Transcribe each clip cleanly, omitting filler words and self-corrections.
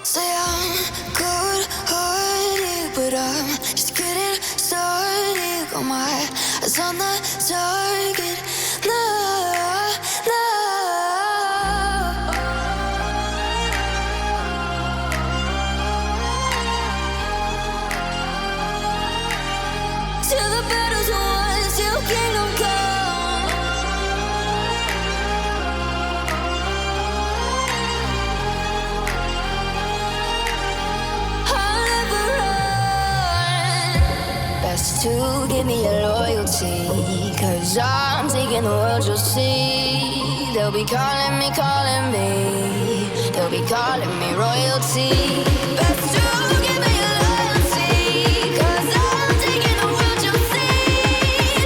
Say I'm good-hearted, but I'm just getting started. Got my eyes on the target. No, no. Till the battle's won, till kingdom come. I'll never run. Best to give me your loyalty, 'cause I'm taking the world, you'll see. They'll be calling me, calling me. They'll be calling me royalty. Best to give me your loyalty, 'cause I'm taking the world, you'll see.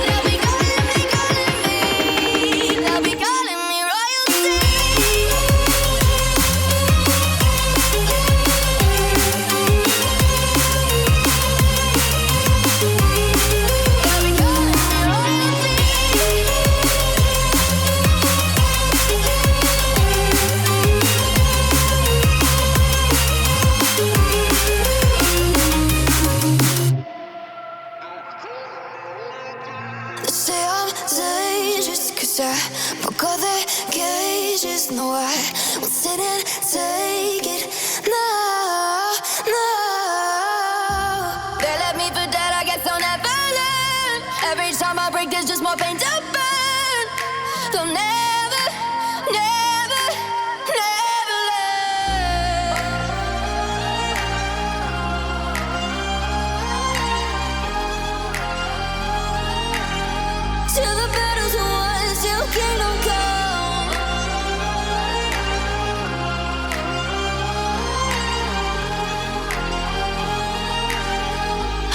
They'll be calling me, calling me. They'll be calling me royalty. They'll be calling me royalty. They say I'm dangerous, 'cause I broke all their cages. No, I won't sit and take it. No, no. They left me for dead, I guess I'll never learn. Every time I break, there's just more pain to burn. They'll never, never, never learn. Till the battle's won, till kingdom come.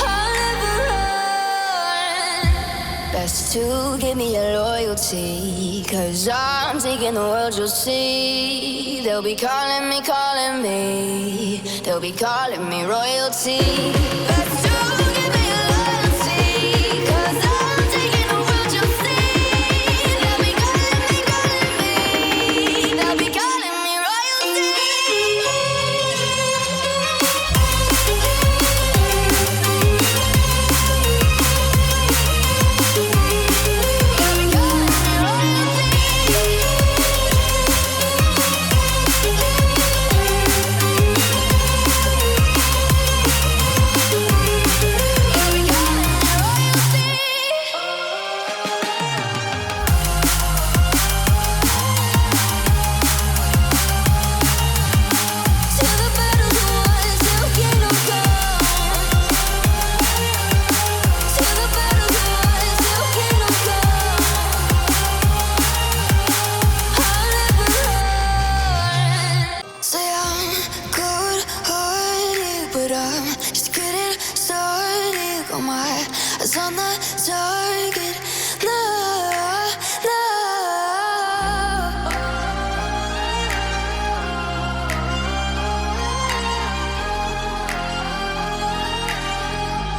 I'll never run. Best to give me your loyalty, 'cause I'm taking the world, you'll see. They'll be calling me, calling me. They'll be calling me royalty. Best to give me your loyalty, 'cause I'm taking the world, you'll see. They'll be calling me, calling me. They'll be calling me royalty. They'll be calling me royalty. They'll be calling me royalty. Till the battle's won, till kingdom come. Till the battle's won, till kingdom come. I'll never run. Say I'm good-hearted, but I'm just getting started. Got my eyes on the target. No, no.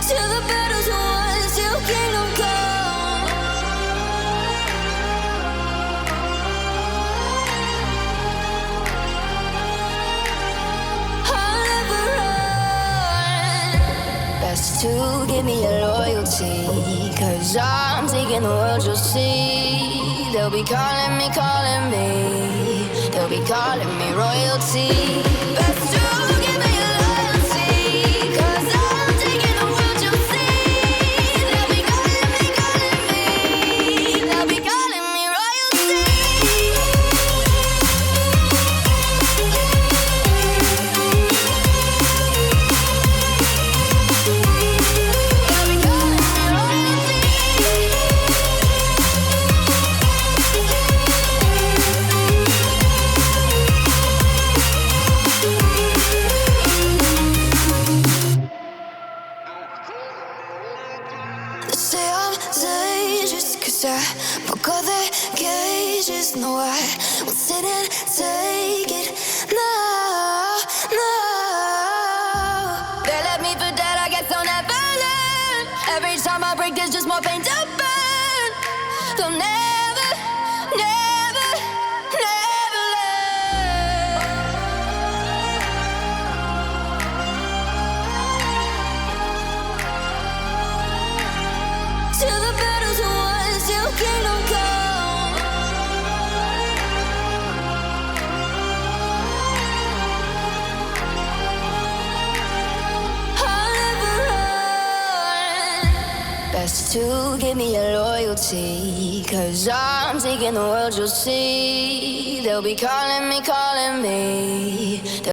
Till the battle's won, till kingdom come. I'll never run. Best to give me your loyalty, 'cause I'm taking the world, you'll see. They'll be calling me, calling me. They'll be calling me royalty. Best to give me your loyalty, 'cause I'm taking the world, you'll see. They'll be calling me, calling me. They'll be calling me royalty. They'll be calling me royalty. They say I'm dangerous, 'cause I broke all their cages. No, I won't sit and take it. No, no. They left me for dead, I guess I'll never learn. Every time I break, there's just more pain to burn. They'll never, never, never learn. Best to give me your loyalty, 'cause I'm taking the world, you'll see. They'll be calling me, calling me.